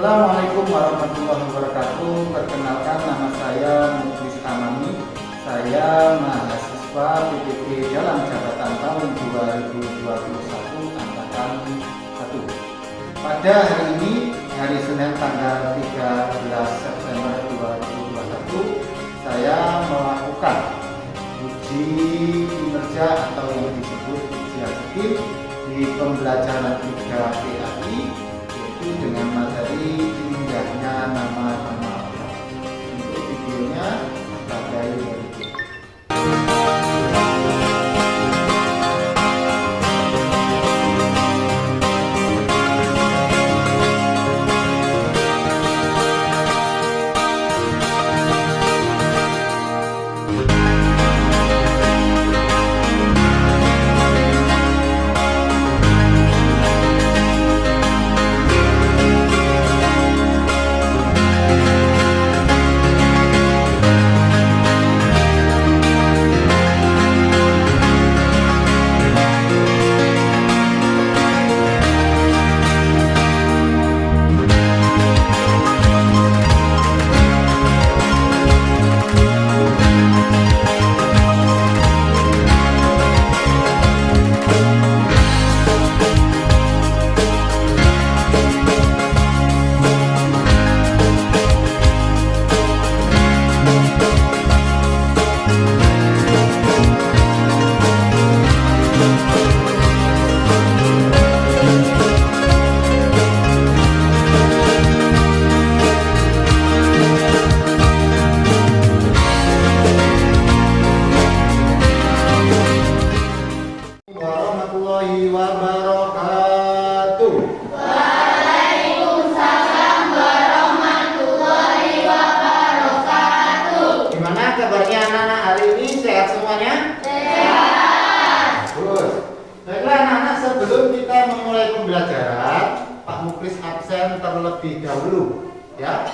Assalamualaikum warahmatullahi wabarakatuh. Perkenalkan, nama saya Muklis Amami. Saya mahasiswa PPP dalam jabatan tahun 2021 angkatan 1. Pada hari ini, hari Senin tanggal 13 September 2021, saya melakukan uji kinerja atau yang disebut uji aktif di pembelajaran 3 PAI, yaitu dengan materi indahnya nama-nama Allah. Untuk videonya sebagai berikut. Warahmatullahi wabarakatuh. Waalaikumsalam warahmatullahi wabarakatuh. Gimana kabarnya anak-anak hari ini? Sehat semuanya? Sehat. Bagus. Baiklah anak-anak, sebelum kita memulai pembelajaran, Pak Muklis absen terlebih dahulu ya,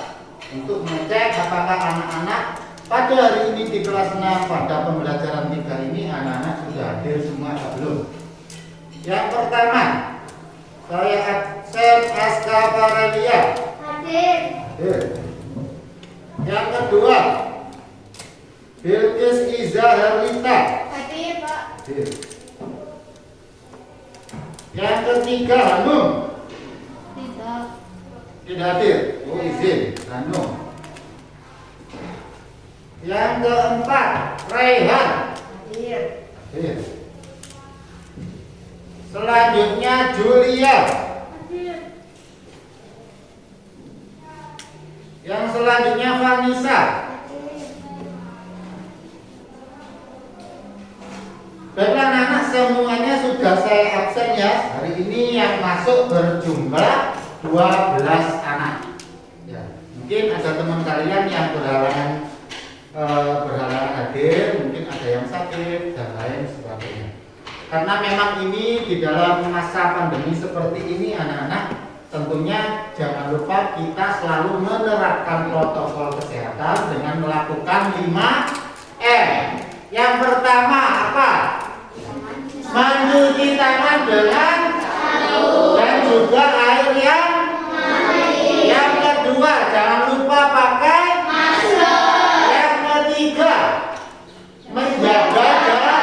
untuk mengecek apakah anak-anak pada hari ini di kelas 6 pada pembelajaran 3 ini anak-anak sudah hadir semua atau belum. Yang pertama, saya absen Aska Farelia. Hadir. Hadir. Yang kedua, Bilqis Iza Herlita. Hadir, Pak. Hadir. Yang ketiga, Hanum. Tidak. Tidak hadir. Oh, izin, Hanum. Yang keempat, Raihan. Hadir. Hadir. Selanjutnya, Julia. Hadir. Yang selanjutnya, Vanessa. Baiklah anak-anak, semuanya sudah saya absen ya. Hari ini yang masuk berjumlah 12 anak ya. Mungkin ada teman kalian yang berhalangan hadir, mungkin ada yang sakit dan lain sebagainya. Karena memang ini di dalam masa pandemi seperti ini anak-anak, tentunya jangan lupa kita selalu menerapkan protokol kesehatan dengan melakukan 5M. Yang pertama apa? Mencuci tangan dengan sabun dan juga air yang mengalir. Yang kedua, jangan lupa pakai masker. Yang ketiga, menjaga jarak.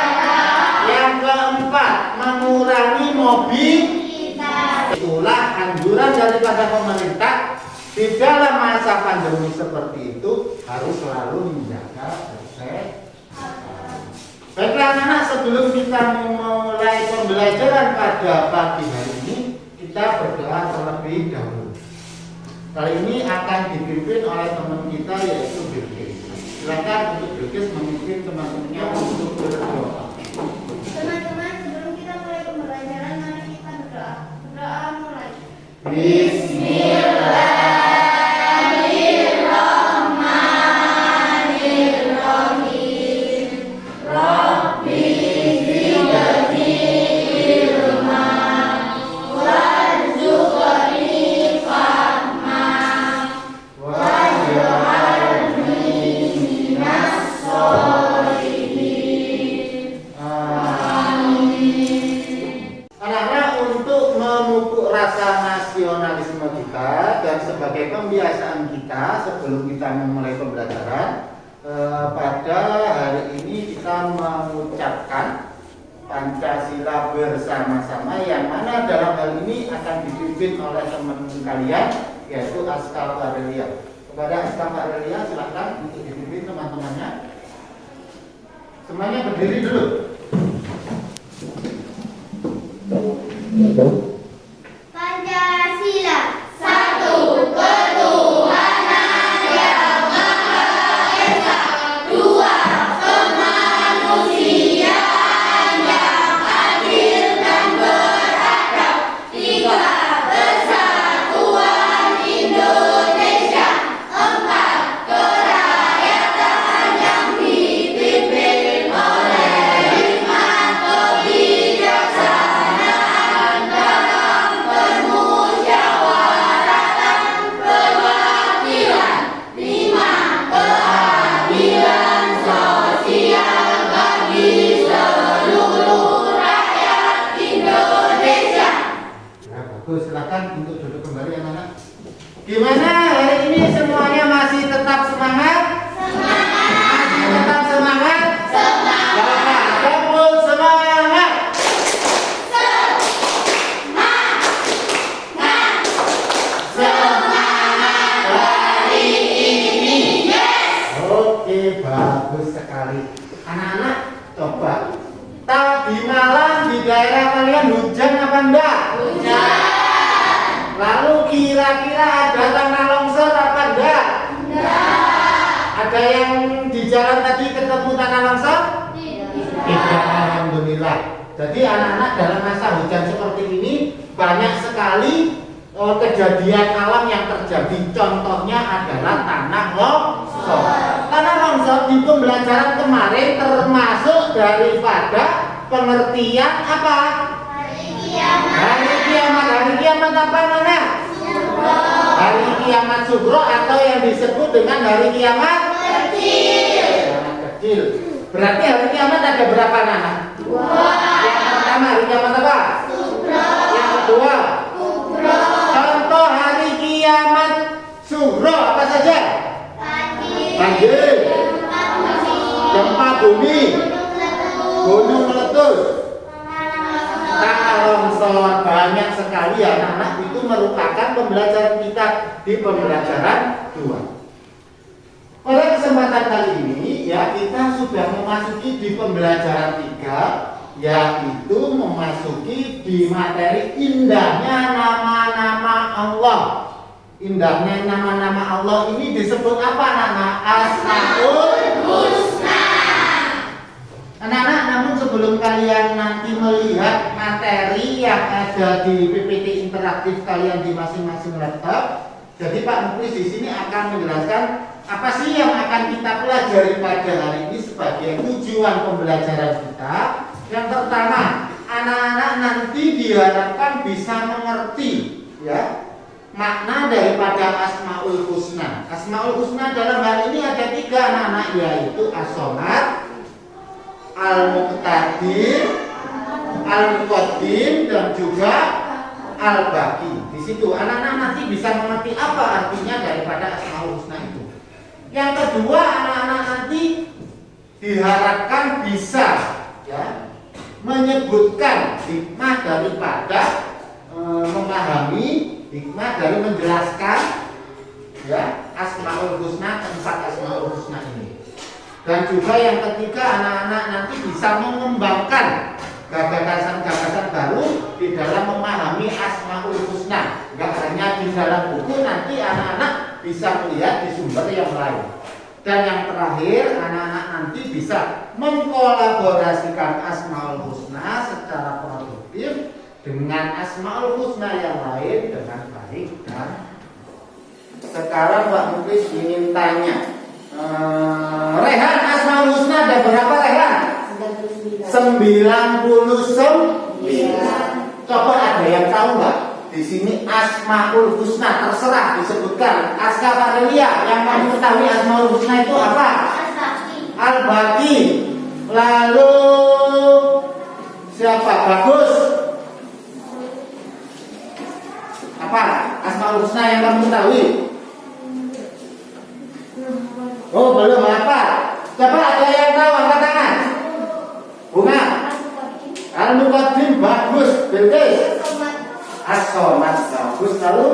Yang keempat, mengurangi mobilitas. Itulah anjuran daripada pemerintah di dalam masa pandemi seperti itu, harus selalu menjaga kesehatan. Baiklah anak-anak, sebelum kita memulai pembelajaran pada pagi hari ini, kita berdoa terlebih dahulu. Kali ini akan dipimpin oleh teman kita, yaitu Bilqis. Silakan untuk Bilqis memimpin teman-temannya untuk berdoa. Teman-teman, sebelum kita mulai pembelajaran, mari kita berdoa. Berdoa mulai. Bismillah. Anak-anak, untuk memupuk rasa nasionalisme Kebiasaan kita sebelum kita memulai pembelajaran, pada hari ini kita mengucapkan Pancasila bersama-sama, yang mana dalam hal ini akan dipimpin oleh teman kalian, yaitu Askal Farelia. Kepada Askal Farelia silakan untuk dipimpin teman-temannya. Semuanya berdiri dulu. Pancasila, satu ketuhanan yang maha esa, dua kemanusiaan yang adil dan beradab, tiga persatuan Indonesia, empat kerakyatan yang dipimpin oleh hikmat kebijaksanaan dalam permusyawaratan perwakilan, lima keadilan sosial bagi seluruh rakyat Indonesia. Ya, bagus, silakan untuk duduk kembali anak-anak. Gimana hari ini semuanya masih tetap semangat? Masih tetap semangat? Bapak, kumpul semangat. Semangat hari ini. Oke, bagus sekali. Anak-anak, coba. Tadi malam di daerah kalian hujan apa enggak? Lalu kira-kira ada tanah longsor apa enggak? Ada yang di jalan tadi ketemu tanah longsor? Tidak, alhamdulillah. Jadi anak-anak dalam masa hujan seperti ini banyak sekali kejadian alam yang terjadi. Contohnya adalah tanah longsor. Tanah longsor di pembelajaran kemarin termasuk daripada pengertian apa? Hari kiamat. Hari kiamat apa namanya? Hari kiamat sugro, atau yang disebut dengan hari kiamat kecil. Berarti hari kiamat ada berapa anak? Yang pertama hari kiamat apa? Yang kedua contoh hari kiamat sugro apa saja? Banjir, gempa bumi, gunung meletus, tanah longsor. Banyak sekali anak-anak, itu merupakan pembelajaran kita di pembelajaran 2. Pada kesempatan kali ini ya, kita sudah memasuki di pembelajaran 3, yaitu memasuki di materi indahnya nama-nama Allah. Indahnya nama-nama Allah ini disebut apa anak-anak? Asmaul Husna. Anak-anak, namun sebelum kalian nanti melihat materi yang ada di PPT interaktif kalian di masing-masing laptop, jadi Pak Muklis di sini akan menjelaskan apa sih yang akan kita pelajari pada hari ini sebagai tujuan pembelajaran kita. Yang pertama, anak-anak nanti diharapkan bisa mengerti ya makna daripada Asmaul Husna. Asmaul Husna dalam hal ini ada 3 anak-anak, yaitu As-Somad, Al-Muqtadir, Al-Muqaddim, dan juga Al-Baqi. Di situ anak-anak nanti bisa mengerti apa artinya daripada Asmaul Husna itu. Yang kedua, anak-anak nanti diharapkan bisa ya menyebutkan hikmah daripada memahami, hikmah dari menjelaskan ya Asmaul Husna, 4 Asmaul Husna ini. Dan juga yang ketiga, anak-anak nanti bisa mengembangkan gagasan-gagasan baru di dalam memahami Asmaul Husna. Enggak hanya di dalam buku, nanti anak-anak bisa melihat di sumber yang lain. Dan yang terakhir, anak-anak nanti bisa mengkolaborasikan Asmaul Husna secara produktif dengan Asmaul Husna yang lain dengan baik. Dan sekarang Pak Muklis ingin tanya, Rehan, Asmaul Husna ada berapa Rehan? 99. Coba ada yang tahu nggak? Di sini Asmaul Husna terserah disebutkan. Aska Farelia, yang kamu ketahui Asmaul Husna itu apa? Al-Baqi. Lalu siapa? Bagus. Apa Asmaul Husna yang kamu ketahui? Al-Muqaddim bagus, Bilqis. Somat. As-Somad bagus. Lalu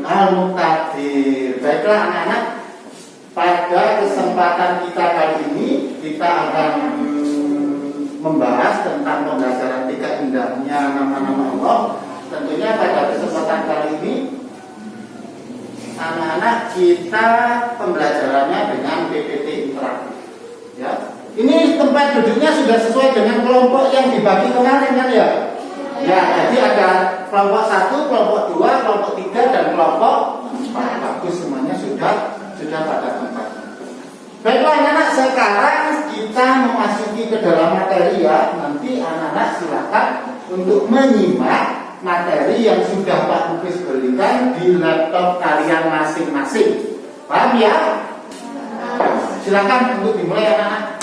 Al-Muqtadir. Baiklah anak-anak, pada kesempatan kita kali ini kita akan membahas tentang pembelajaran tiga indahnya nama-nama Allah. Tentunya pada kesempatan kali ini anak-anak kita pembelajarannya dengan PPT interaktif. Ya. Ini tempat duduknya sudah sesuai dengan kelompok yang dibagi kemarin kan ya? Ya, jadi ada kelompok 1, kelompok 2, kelompok 3 dan kelompok 4. Bagus, semuanya sudah pada tempat. Baiklah anak-anak, sekarang kita memasuki ke dalam materi ya. Nanti anak-anak silakan untuk menyimak materi yang sudah Pak Bukis berikan di laptop kalian masing-masing. Paham ya? Silakan untuk dimulai anak-anak.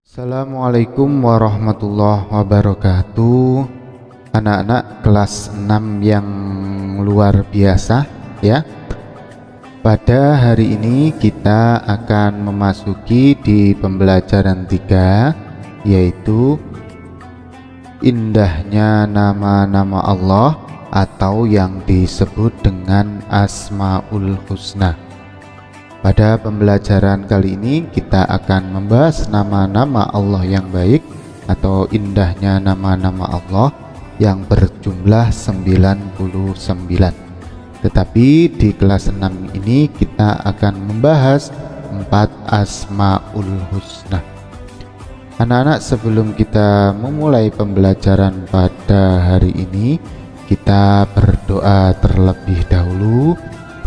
Assalamualaikum warahmatullahi wabarakatuh. Anak-anak kelas 6 yang luar biasa ya. Pada hari ini kita akan memasuki di pembelajaran 3, yaitu indahnya nama-nama Allah atau yang disebut dengan Asmaul Husna. Pada pembelajaran kali ini kita akan membahas nama-nama Allah yang baik atau indahnya nama-nama Allah yang berjumlah 99. Tetapi di kelas 6 ini kita akan membahas 4 Asmaul Husna. Anak-anak, sebelum kita memulai pembelajaran pada hari ini, kita berdoa terlebih dahulu.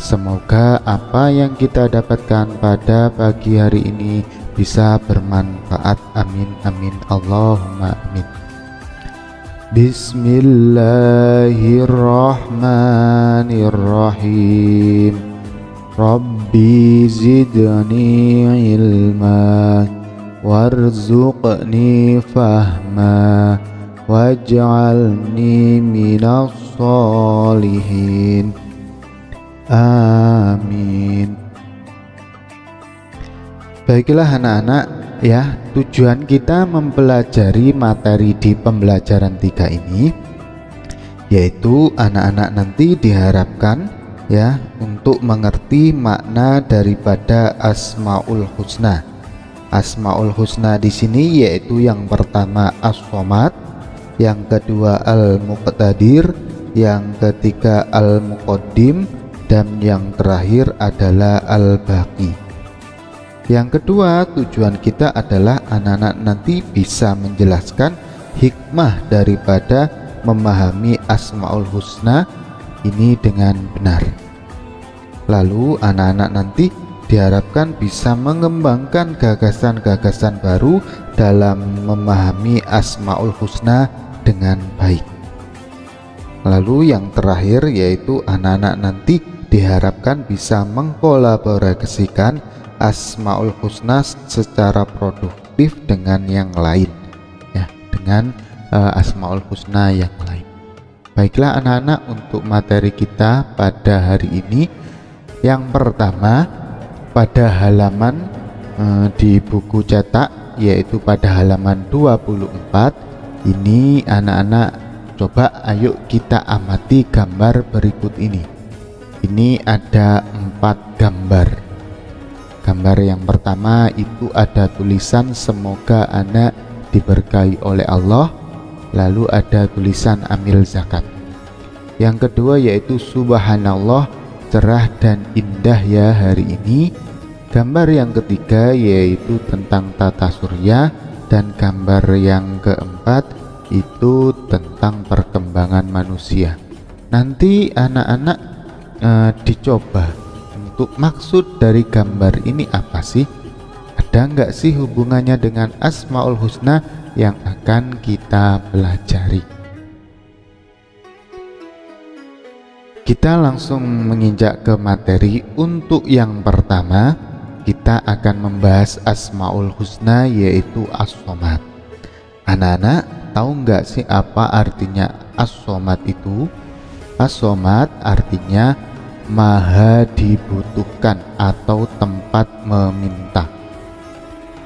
Semoga apa yang kita dapatkan pada pagi hari ini bisa bermanfaat. Amin amin Allahumma amin. Bismillahirrahmanirrahim. Rabbi zidni ilma warzuqni fahma waj'alni minas sholihin. Amin. Baiklah anak-anak ya, tujuan kita mempelajari materi di pembelajaran 3 ini yaitu anak-anak nanti diharapkan ya untuk mengerti makna daripada Asmaul Husna. Asmaul Husna di sini yaitu yang pertama As-Somad, yang kedua Al-Muqtadir, yang ketiga Al-Muqaddim, dan yang terakhir adalah Al-Baqi. Yang kedua, tujuan kita adalah anak-anak nanti bisa menjelaskan hikmah daripada memahami Asmaul Husna ini dengan benar. Lalu anak-anak nanti diharapkan bisa mengembangkan gagasan-gagasan baru dalam memahami Asmaul Husna dengan baik. Lalu yang terakhir yaitu anak-anak nanti diharapkan bisa mengkolaborasikan Asmaul Husna secara produktif dengan yang lain ya, dengan Asmaul Husna yang lain. Baiklah anak-anak, untuk materi kita pada hari ini yang pertama pada halaman di buku cetak yaitu pada halaman 24 ini anak-anak coba ayo kita amati gambar berikut ini. Ini ada 4 gambar. Gambar yang pertama itu ada tulisan semoga anak diberkahi oleh Allah. Lalu ada tulisan amil zakat. Yang kedua yaitu subhanallah, cerah dan indah ya hari ini. Gambar yang ketiga yaitu tentang tata surya. Dan gambar yang keempat itu tentang perkembangan manusia. Nanti anak-anak dicoba untuk maksud dari gambar ini apa sih? Ada nggak sih hubungannya dengan Asmaul Husna yang akan kita pelajari? Kita langsung menginjak ke materi. Untuk yang pertama kita akan membahas Asmaul Husna yaitu As-Somad. Anak-anak tahu nggak sih apa artinya As-Somad itu? As-Somad artinya maha dibutuhkan atau tempat meminta.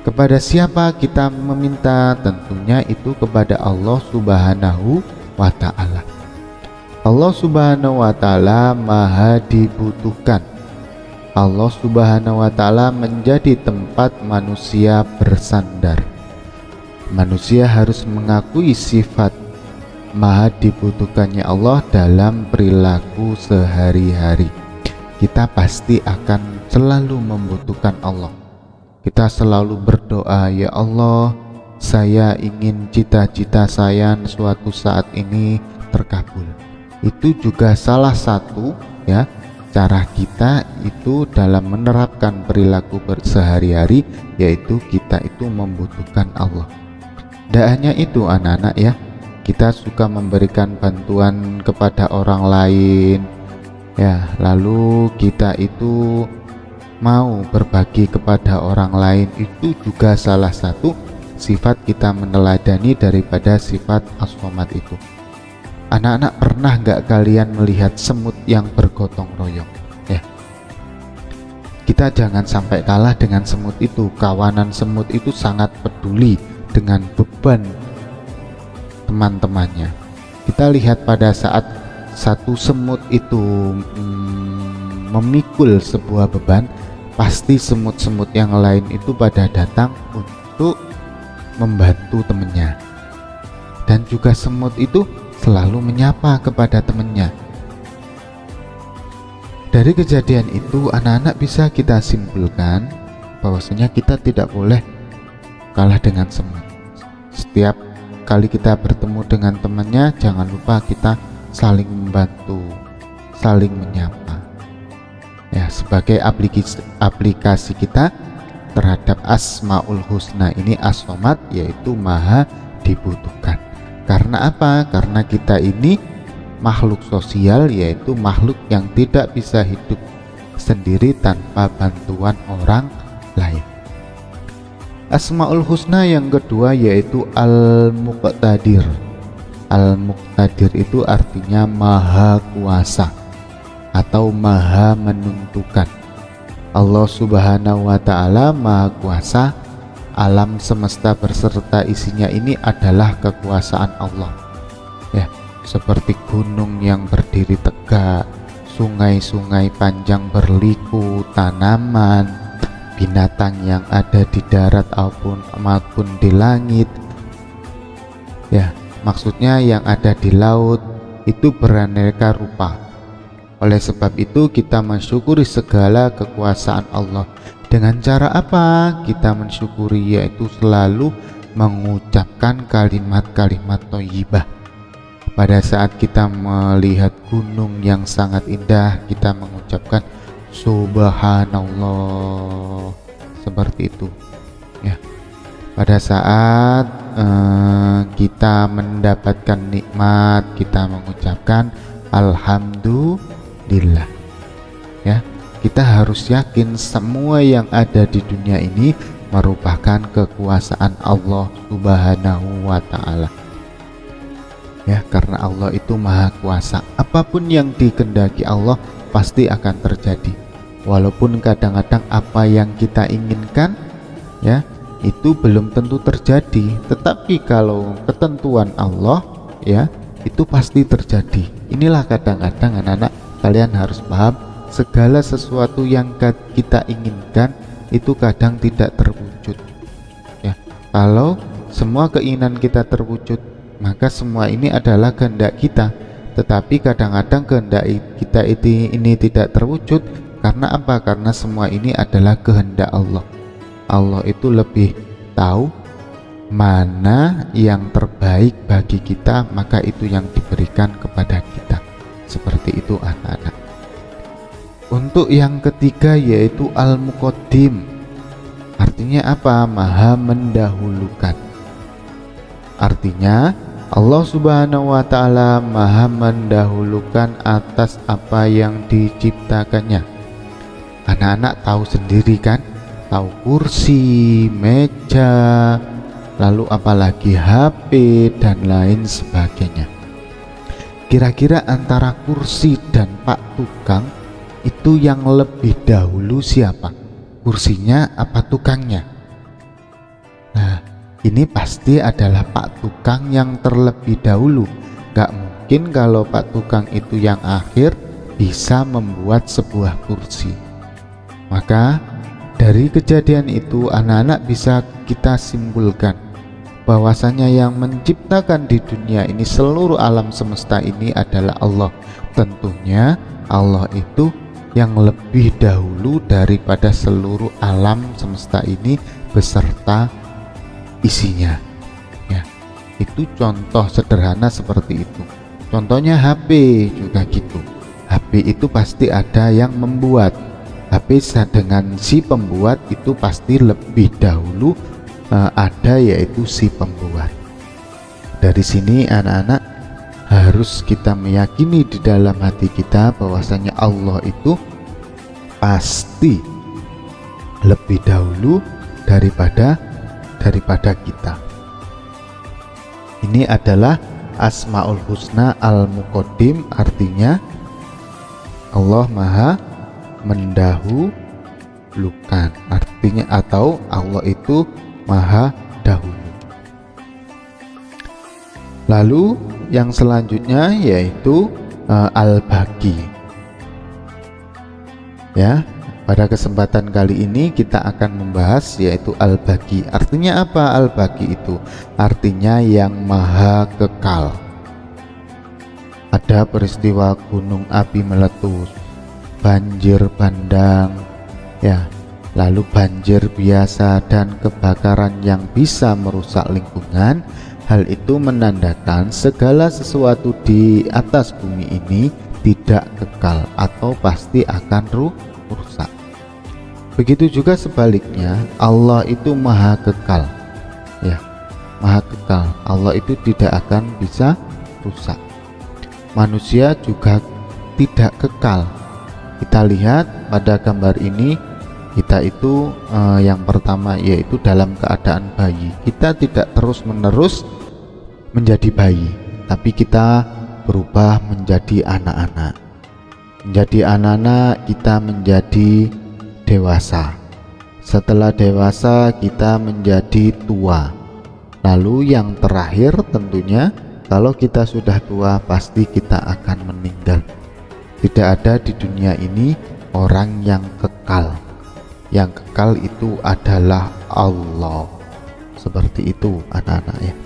Kepada siapa kita meminta? Tentunya itu kepada Allah Subhanahu wa Ta'ala. Allah Subhanahu wa Ta'ala maha dibutuhkan. Allah Subhanahu wa Ta'ala menjadi tempat manusia bersandar. Manusia harus mengakui sifat maha dibutuhkannya Allah dalam perilaku sehari-hari. Kita pasti akan selalu membutuhkan Allah. Kita selalu berdoa, ya Allah, saya ingin cita-cita saya suatu saat ini terkabul. Itu juga salah satu ya cara kita itu dalam menerapkan perilaku sehari-hari, yaitu kita itu membutuhkan Allah. Tidak hanya itu anak-anak ya, kita suka memberikan bantuan kepada orang lain ya, lalu kita itu mau berbagi kepada orang lain, itu juga salah satu sifat kita meneladani daripada sifat as-somad itu. Anak-anak, pernah nggak kalian melihat semut yang bergotong royong ya? Kita jangan sampai kalah dengan semut itu. Kawanan semut itu sangat peduli dengan beban teman-temannya. Kita lihat pada saat satu semut itu memikul sebuah beban, pasti semut-semut yang lain itu pada datang untuk membantu temannya. Dan juga semut itu selalu menyapa kepada temannya. Dari kejadian itu anak-anak bisa kita simpulkan bahwasanya kita tidak boleh kalah dengan semut. Setiap kali kita bertemu dengan temannya, jangan lupa kita saling membantu, saling menyapa ya, sebagai aplikasi kita terhadap Asmaul Husna ini, as-somad, yaitu maha dibutuhkan. Karena apa? Karena kita ini makhluk sosial, yaitu makhluk yang tidak bisa hidup sendiri tanpa bantuan orang lain. Asmaul Husna yang kedua yaitu Al-Muqtadir. Al-Muqtadir itu artinya maha kuasa atau maha menentukan. Allah Subhanahu wa Ta'ala maha kuasa. Alam semesta berserta isinya ini adalah kekuasaan Allah ya, seperti gunung yang berdiri tegak, sungai-sungai panjang berliku, tanaman, binatang yang ada di darat maupun di langit ya, maksudnya yang ada di laut itu beraneka rupa. Oleh sebab itu kita mensyukuri segala kekuasaan Allah. Dengan cara apa kita mensyukuri? Yaitu selalu mengucapkan kalimat-kalimat thayyibah. Pada saat kita melihat gunung yang sangat indah, kita mengucapkan subhanallah, seperti itu ya. Pada saat kita mendapatkan nikmat, kita mengucapkan alhamdulillah ya. Kita harus yakin semua yang ada di dunia ini merupakan kekuasaan Allah Subhanahu wa Ta'ala ya, karena Allah itu maha kuasa. Apapun yang dikehendaki Allah pasti akan terjadi, walaupun kadang-kadang apa yang kita inginkan ya itu belum tentu terjadi, tetapi kalau ketentuan Allah ya itu pasti terjadi. Inilah kadang-kadang anak-anak, kalian harus paham, segala sesuatu yang kita inginkan itu kadang tidak terwujud ya. Kalau semua keinginan kita terwujud, maka semua ini adalah kehendak kita. Tetapi kadang-kadang kehendak kita ini tidak terwujud. Karena apa? Karena semua ini adalah kehendak Allah. Allah itu lebih tahu mana yang terbaik bagi kita, maka itu yang diberikan kepada kita. Seperti itu anak-anak. Untuk yang ketiga yaitu Al-Muqaddim. Artinya apa? Maha mendahulukan. Artinya Allah Subhanahu wa Ta'ala maha mendahulukan atas apa yang diciptakannya. Anak-anak tahu sendiri kan? Tahu kursi, meja, lalu apalagi HP dan lain sebagainya. Kira-kira antara kursi dan Pak Tukang itu yang lebih dahulu siapa? Kursinya apa tukangnya? ini pasti adalah Pak Tukang yang terlebih dahulu. Gak mungkin kalau Pak Tukang itu yang akhir bisa membuat sebuah kursi. Maka dari kejadian itu anak-anak bisa kita simpulkan bahwasanya yang menciptakan di dunia ini, seluruh alam semesta ini adalah Allah. Tentunya Allah itu yang lebih dahulu daripada seluruh alam semesta ini beserta isinya. Ya, itu contoh sederhana seperti itu. Contohnya HP juga gitu. HP itu pasti ada yang membuat. HP dengan si pembuat itu pasti lebih dahulu ada, yaitu si pembuat. Dari sini anak-anak harus kita meyakini di dalam hati kita bahwasanya Allah itu pasti lebih dahulu daripada kita. Ini adalah Asmaul Husna Al-Muqaddim, artinya Allah Maha mendahulukan, artinya atau Allah itu Maha dahulu. Lalu yang selanjutnya yaitu Al-Baqi. Ya, pada kesempatan kali ini kita akan membahas yaitu Al-Baqi. Artinya apa Al-Baqi itu? Artinya yang maha kekal. Ada peristiwa gunung api meletus, banjir bandang, ya, lalu banjir biasa dan kebakaran yang bisa merusak lingkungan. Hal itu menandakan segala sesuatu di atas bumi ini tidak kekal atau pasti akan rusak. Begitu juga sebaliknya, Allah itu maha kekal. Ya, maha kekal. Allah itu tidak akan bisa rusak. Manusia juga tidak kekal. Kita lihat pada gambar ini, kita itu yang pertama yaitu dalam keadaan bayi. Kita tidak terus-menerus menjadi bayi, tapi kita berubah menjadi anak-anak. Menjadi anak-anak kita menjadi dewasa. Setelah dewasa kita menjadi tua. Lalu yang terakhir tentunya kalau kita sudah tua pasti kita akan meninggal. Tidak ada di dunia ini orang yang kekal. Yang kekal itu adalah Allah. Seperti itu anak-anak ya.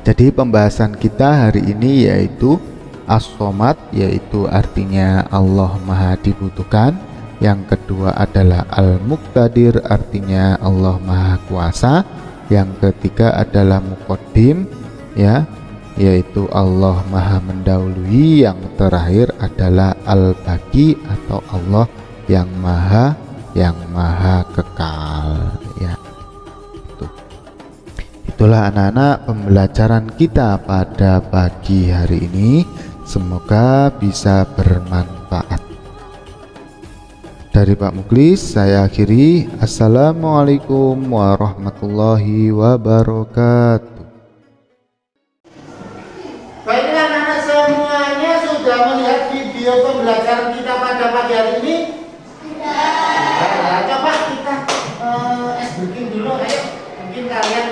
Jadi pembahasan kita hari ini yaitu As-Somad, yaitu artinya Allah Maha dibutuhkan. Yang kedua adalah Al-Muqtadir, artinya Allah Maha kuasa. Yang ketiga adalah Muqaddim, ya, yaitu Allah Maha mendahului. Yang terakhir adalah Al-Baqi atau Allah yang maha kekal, ya. Itulah anak-anak pembelajaran kita pada pagi hari ini. Semoga bisa bermanfaat. Dari Pak Muklis saya akhiri. Assalamualaikum warahmatullahi wabarakatuh. Baiklah anak-anak semuanya, sudah melihat video pembelajaran kita pada pagi hari ini? Sudah. Coba kita breaking dulu, ayo. Mungkin kalian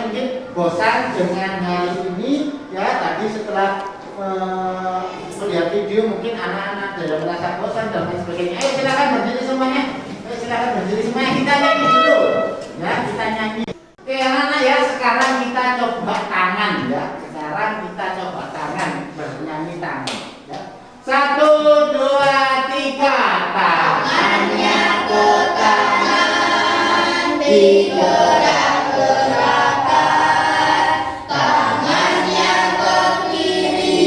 bosan dengan hal ini ya. Tadi setelah melihat video mungkin anak-anak dalam merasa bosan dan lain sebagainya. Ayo silakan berdiri semuanya. Ayo silakan berdiri semuanya. Kita nyanyi dulu ya, kita nyanyi. Oke anak-anak ya, sekarang kita coba tangan ya. Sekarang kita coba tangan, bernyanyi tangan ya. 1, 2, 3. Tangannya ke kanan, digerak-gerakkan. Tangannya ke kiri,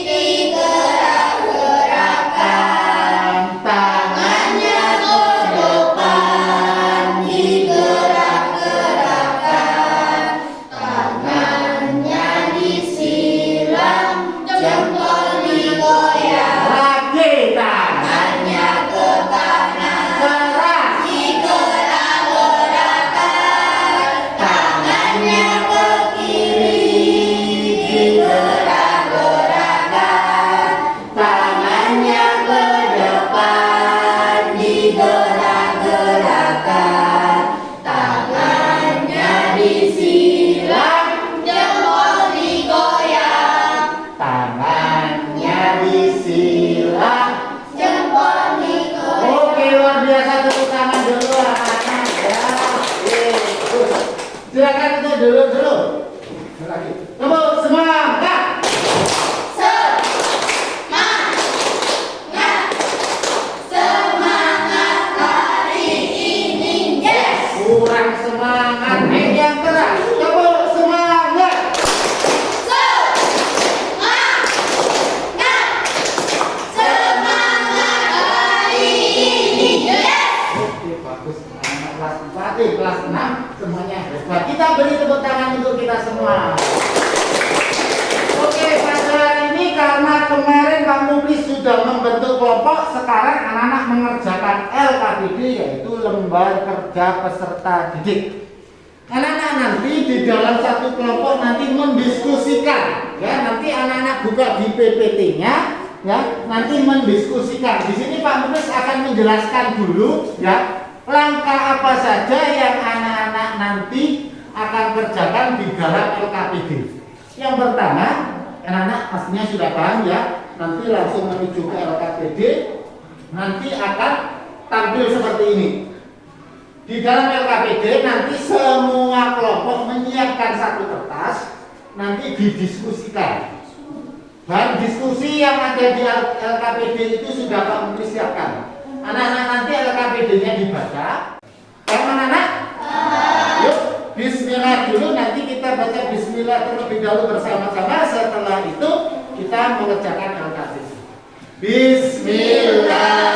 digerak-gerakkan. Tangannya ke depan, digerak-gerakkan. Tangannya disiram, jempol digoyang. Lagi tangannya ke kanan, keras, digerak-gerakkan. mengerjakan LKPD, yaitu lembar kerja peserta didik. Anak-anak nanti di dalam satu kelompok nanti mendiskusikan, ya, nanti anak-anak buka di PPT-nya, ya, nanti mendiskusikan. Di sini Pak Muklis akan menjelaskan dulu, ya, langkah apa saja yang anak-anak nanti akan kerjakan di dalam LKPD. Yang pertama, anak-anak pastinya sudah paham, ya, nanti langsung menuju ke LKPD, nanti akan tampil seperti ini. Di dalam LKPD nanti semua kelompok menyiapkan satu kertas, nanti didiskusikan. Bahan diskusi yang ada di LKPD itu sudah Pak Menteri siapkan. Anak-anak nanti LKPD-nya dibaca. Paham anak-anak? Yuk, bismillah dulu, nanti kita baca bismillah terlebih dahulu bersama-sama. Setelah itu kita mengerjakan LKPD. Bismillah.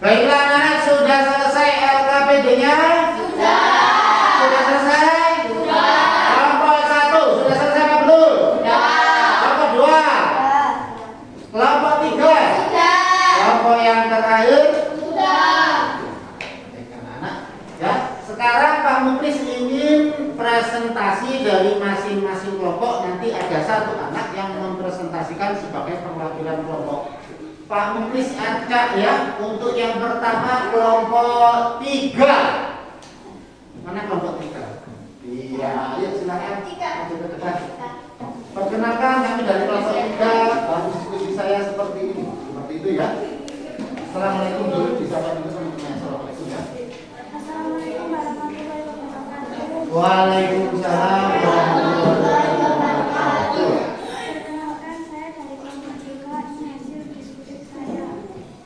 Baiklah anak-anak, sudah selesai LKPD-nya? Sudah. Sudah selesai? Sudah. Kelompok 1 sudah selesai apa belum? Sudah. Kelompok 2? Sudah. Kelompok 3? Sudah. Kelompok yang terakhir? Sudah. Baik anak-anak, ya. Sekarang Pak Muklis ingin presentasi dari masing-masing kelompok. Nanti ada satu anak yang mempresentasikan sebagai perwakilan kelompok. Pak Muklis acak, ya, untuk yang pertama kelompok 3. Mana kelompok 3? Iya, ayo silakan. Maju ke depan. Perkenalkan, kami dari kelompok 3. Baru diskusi saya seperti ini. Seperti itu, ya. Assalamualaikum dulu, disapa dulu teman-teman. Assalamualaikum, ya. Assalamualaikum warahmatullahi wabarakatuh. Waalaikumsalam warahmatullahi wabarakatuh. Perkenalkan, saya dari kelompok 3. Ini hasil diskusi saya.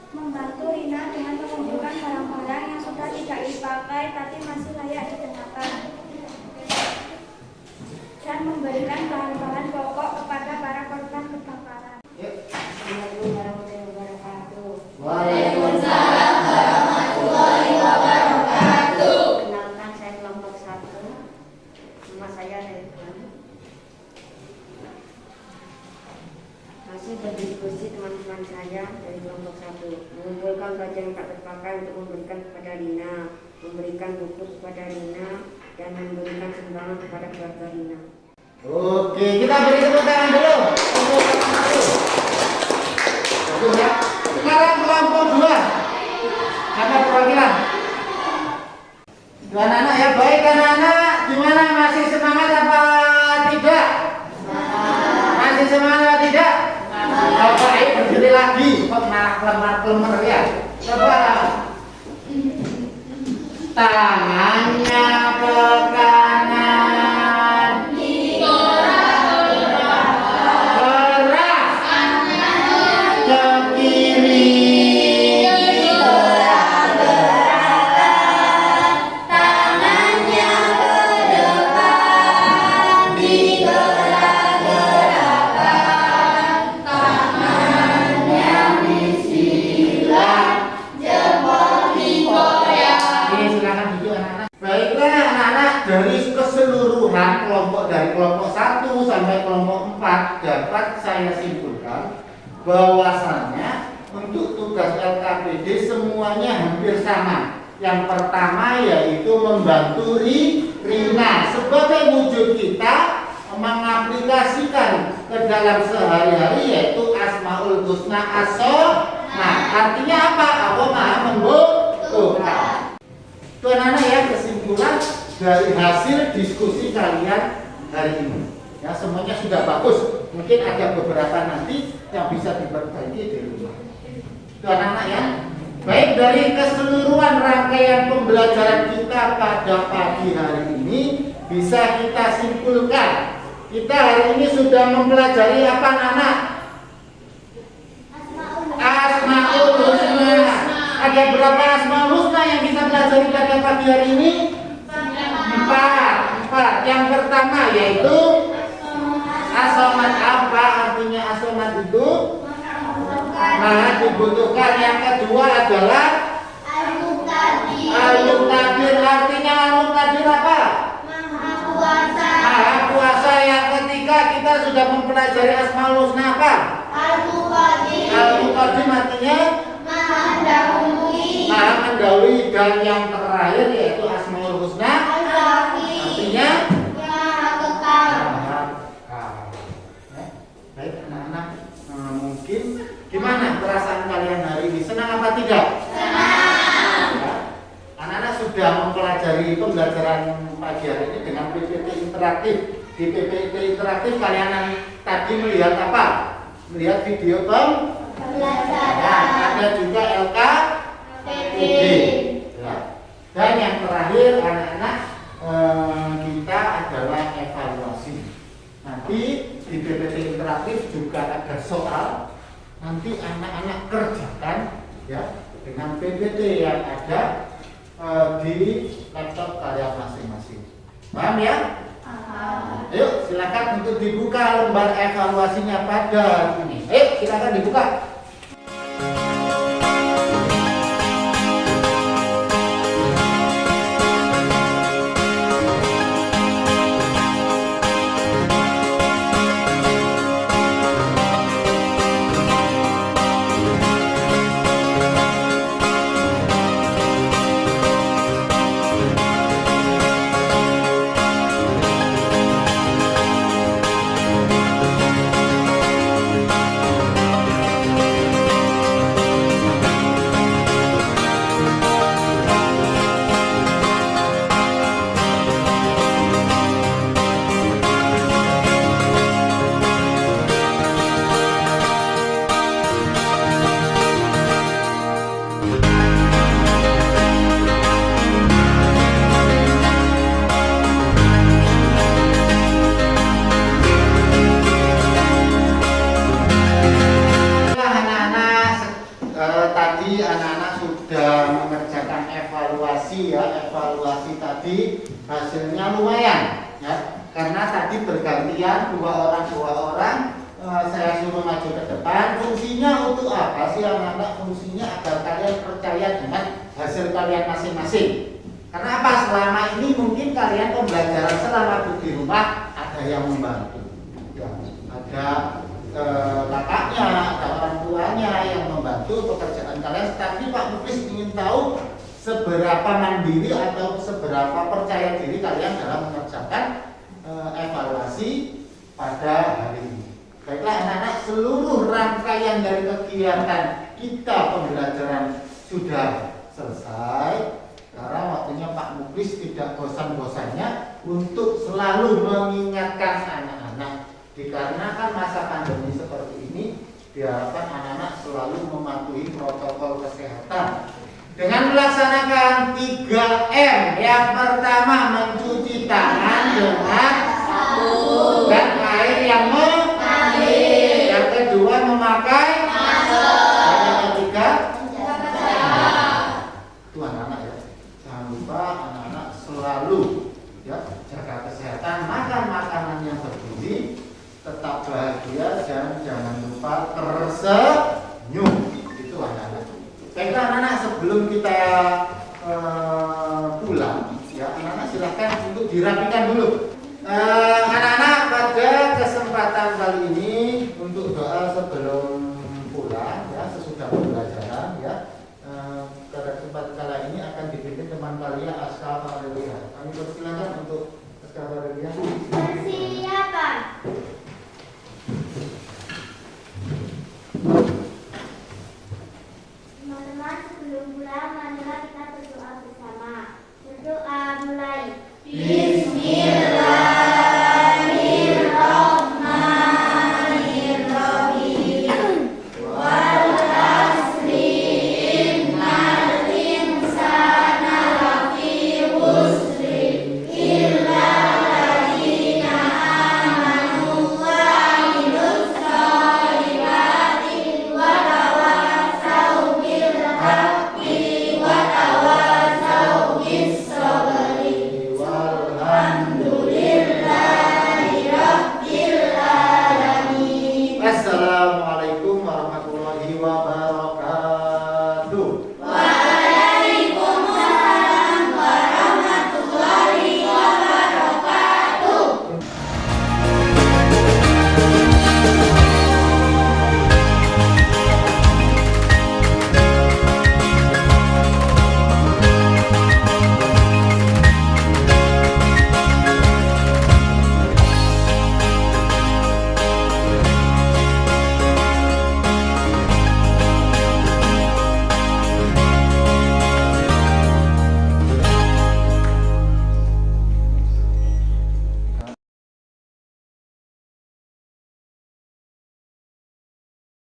Membantu Rina dengan mengumpulkan barang-barang yang sudah tidak dipakai tapi masih layak digunakan. Dan akan memberikan bahan-bahan pokok kepada para korban kebakaran. Yuk. Waalaikumsalam warahmatullahi wabarakatuh. Kenalkan, saya kelompok 1. Nama saya Ridwan. Masih berdiskusi teman-teman saya dari kelompok 1, mengumpulkan baju yang tak terpakai untuk memberikan kepada Rina, memberikan buku kepada Rina, dan memberikan sumbangan kepada keluarga Rina. Oke, kita beri tepuk tangan dulu. Bagus ya. Sekarang kelompok 2. Siapa perwakilan? Dua anak ya, baik anak-anak. Gimana, masih semangat apa tidak? Masih semangat apa tidak? Bapak ayo berdiri lagi. Kok malah kelemar ya? Coba. Tangannya ke kanan, gerak ke kiri, dari keseluruhan kelompok dari kelompok 1 sampai kelompok 4 dapat saya simpulkan bahwasannya untuk tugas LKPD semuanya hampir sama. Yang pertama yaitu membantu Rina sebagai wujud kita mengaplikasikan ke dalam sehari-hari yaitu Asmaul Husna Nah, artinya apa? Allah Maha membutuhkan. Itu anak-anak ya, kesimpulan dari hasil diskusi kalian hari ini. Ya, semuanya sudah bagus. Mungkin ada beberapa nanti yang bisa diperbaiki di rumah. Itu anak-anak ya. Baik, dari keseluruhan rangkaian pembelajaran kita pada pagi hari ini bisa kita simpulkan. Kita hari ini sudah mempelajari apa anak-anak? Asmaul Husna. Ada berapa Asmaul Husna yang kita pelajari pada pagi hari ini? 4. Yang pertama yaitu As-Somad. Apa artinya As-Somad itu? Maha dibutuhkan. Yang kedua adalah Al-Muqtadir. Artinya Al-Muqtadir apa? Maha kuasa. Yang ketiga kita sudah mempelajari Asmaul Husna apa? Al-Muqtadir artinya Maha mendahului. Dan yang terakhir yaitu Asmaul Husna artinya Maha kekal. Baik anak-anak, mungkin gimana perasaan kalian hari ini? Senang apa tidak? Senang. Ya. Anak-anak sudah mempelajari pembelajaran pagi hari ini dengan PPT interaktif. Di PPT interaktif kalian tadi melihat apa? Melihat video pembelajaran. Ada juga LKPD. Ya. Dan yang terakhir anak-anak, kita adalah evaluasi. Nanti di PPT interaktif juga ada soal. Nanti anak-anak kerjakan ya dengan PPT yang ada di laptop kalian masing-masing. Paham ya? Ayo silakan untuk dibuka lembar evaluasinya pada ini. Ayo silakan dibuka. Tadi anak-anak sudah mengerjakan evaluasi ya. Evaluasi tadi hasilnya lumayan ya. Karena tadi bergantian dua orang saya suruh maju ke depan. Fungsinya untuk apa sih anak-anak? Fungsinya agar kalian percaya dengan hasil kalian masing-masing. Karena apa? Selama ini mungkin kalian pembelajaran selama di rumah ada yang membantu, ya, ada kakaknya, ada orang tuanya yang membantu pekerjaan kalian. Tapi Pak Muklis ingin tahu seberapa mandiri atau seberapa percaya diri kalian dalam mengerjakan evaluasi pada hari ini. Baiklah anak-anak, seluruh rangkaian dari kegiatan kita pembelajaran sudah selesai. Karena waktunya Pak Muklis tidak bosan-bosannya untuk selalu mengingatkan anak-anak. Dikarenakan masa pandemi seperti ini, diharapkan anak-anak selalu mematuhi protokol kesehatan dengan melaksanakan 3M. Yang pertama, mencuci tangan dengan sabun dan air yang mengalir. Yang kedua, memakai masker. Dan yang ketiga, itu anak-anak ya. Jangan lupa anak-anak selalu ya jaga kesehatan, makan makanan yang bergizi, tetap bahagia dan jangan lupa tersenyum. Itu anak-anak. Baiklah anak-anak, sebelum kita pulang ya, anak-anak silahkan untuk dirapikan dulu. Anak-anak, pada kesempatan kali ini untuk doa sebelum pulang ya, sesudah pembelajaran ya, pada kesempatan kali ini akan dipimpin teman kalian Aska Farelia. Kami persilakan untuk Aska Farelia.